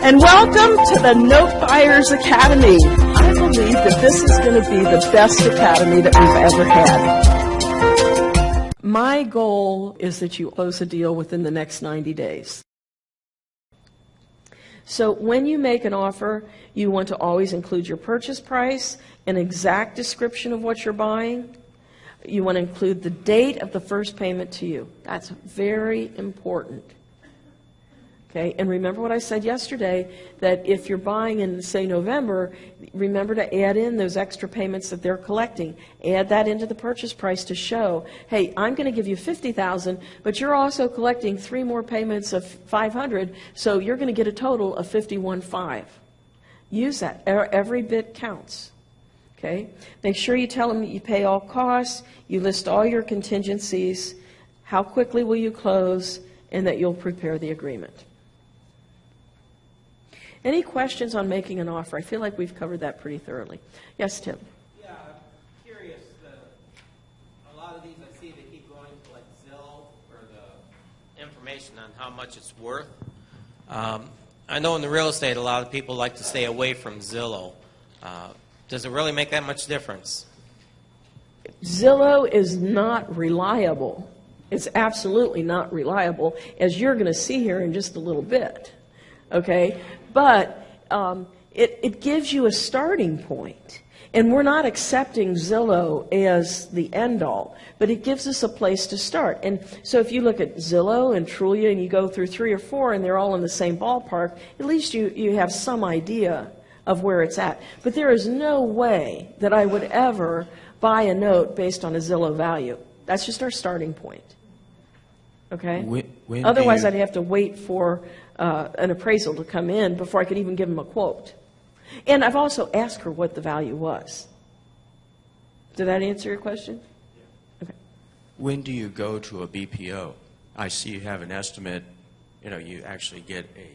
And welcome to the Note Buyers Academy. I believe that this is going to be the best academy that we've ever had. My goal is that you close a deal within the next 90 days. So when you make an offer, you want to always include your purchase price, an exact description of what you're buying. You want to include the date of the first payment to you. That's very important. Okay, and remember what I said yesterday, that if you're buying in, say, November, remember to add in those extra payments that they're collecting. Add that into the purchase price to show, hey, I'm going to give you $50,000, but you're also collecting 3 more payments of $500, so you're going to get a total of $51,500. Use that. Every bit counts. Okay? Make sure you tell them that you pay all costs, you list all your contingencies, how quickly will you close, and that you'll prepare the agreement. Any questions on making an offer? I feel like we've covered that pretty thoroughly. Yes, Tim? Yeah, I'm curious. A lot of these I see they keep going to like Zillow for the information on how much it's worth. I know in the real estate a lot of people like to stay away from Zillow. Does it really make that much difference? Zillow is not reliable. It's absolutely not reliable, as you're going to see here in just a little bit. Okay? But it gives you a starting point. And we're not accepting Zillow as the end-all, but it gives us a place to start. And so if you look at Zillow and Trulia and you go through 3 or 4 and they're all in the same ballpark, at least you have some idea of where it's at. But there is no way that I would ever buy a note based on a Zillow value. That's just our starting point. Okay? When Otherwise, I'd have to wait for an appraisal to come in before I could even give them a quote. And I've also asked her what the value was. Did that answer your question? Okay. When do you go to a BPO? I see you have an estimate. You know, you actually get a...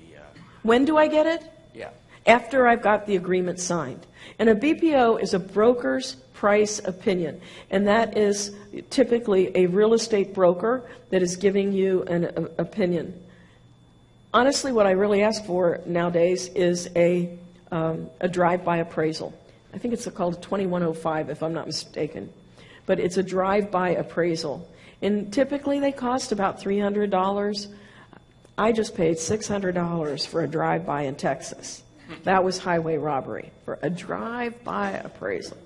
When do I get it? Yeah. After I've got the agreement signed. And a BPO is a broker's price opinion. And that is typically a real estate broker that is giving you an opinion. Honestly, what I really ask for nowadays is a drive-by appraisal. I think it's called a 2105, if I'm not mistaken. But it's a drive-by appraisal. And typically they cost about $300. I just paid $600 for a drive-by in Texas. That was highway robbery for a drive-by appraisal.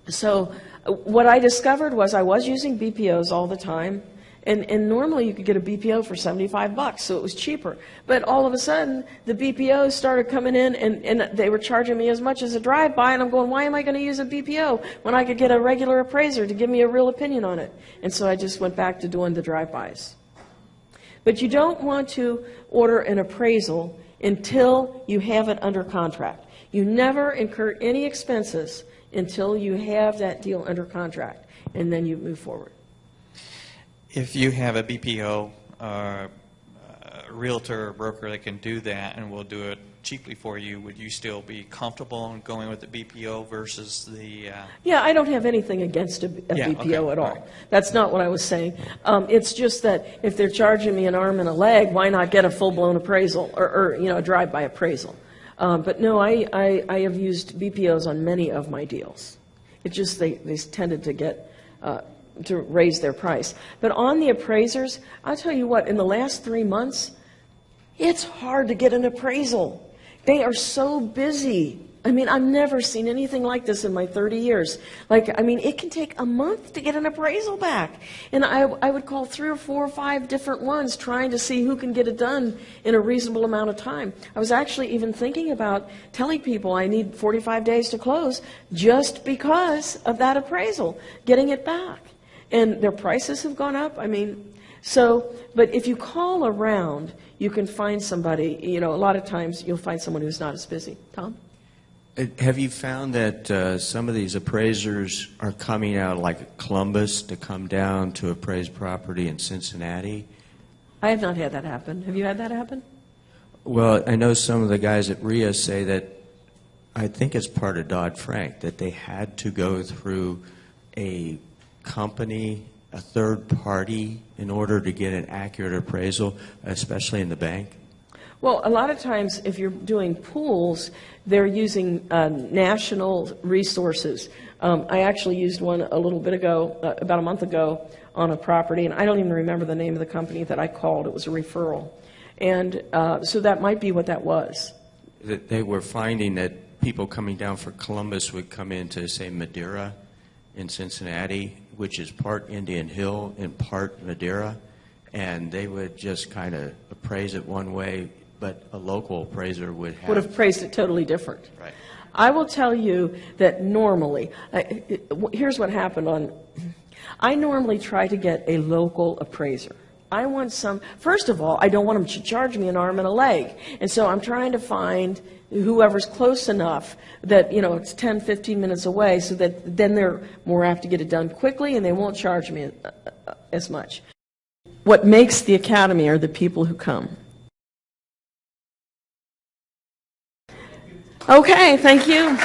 So what I discovered was I was using BPOs all the time. And normally you could get a BPO for $75, so it was cheaper. But all of a sudden, the BPOs started coming in, and they were charging me as much as a drive-by, and I'm going, why am I going to use a BPO when I could get a regular appraiser to give me a real opinion on it? And so I just went back to doing the drive-bys. But you don't want to order an appraisal until you have it under contract. You never incur any expenses until you have that deal under contract, and then you move forward. If you have a BPO, realtor or broker that can do that and will do it cheaply for you, would you still be comfortable in going with the BPO versus the... Yeah, I don't have anything against a BPO at all. Right. That's not what I was saying. It's just that if they're charging me an arm and a leg, why not get a full-blown appraisal or a drive-by appraisal? But no, I have used BPOs on many of my deals. It's just they tended to get... to raise their price. But on the appraisers, I'll tell you what, in the last 3 months, it's hard to get an appraisal. They are so busy. I mean, I've never seen anything like this in my 30 years. It can take a month to get an appraisal back. And I would call 3 or 4 or 5 different ones trying to see who can get it done in a reasonable amount of time. I was actually even thinking about telling people I need 45 days to close just because of that appraisal, getting it back. And their prices have gone up. But if you call around, you can find somebody, a lot of times you'll find someone who's not as busy. Tom? Have you found that some of these appraisers are coming out like Columbus to come down to appraise property in Cincinnati? I have not had that happen. Have you had that happen? Well, I know some of the guys at RIA say that, I think it's part of Dodd-Frank, that they had to go through a company, a third party, in order to get an accurate appraisal, especially in the bank? Well, a lot of times, if you're doing pools, they're using national resources. I actually used one a little bit ago, about a month ago, on a property, and I don't even remember the name of the company that I called. It was a referral. And so that might be what that was. That they were finding that people coming down for Columbus would come into, say, Madeira in Cincinnati, which is part Indian Hill and part Madeira, and they would just kind of appraise it one way, but a local appraiser would have appraised it totally different. Right. I will tell you that normally, here's what happened I normally try to get a local appraiser. I want first of all, I don't want them to charge me an arm and a leg. And so I'm trying to find whoever's close enough that, it's 10, 15 minutes away, so that then they're more apt to get it done quickly and they won't charge me as much. What makes the academy are the people who come. Okay, thank you.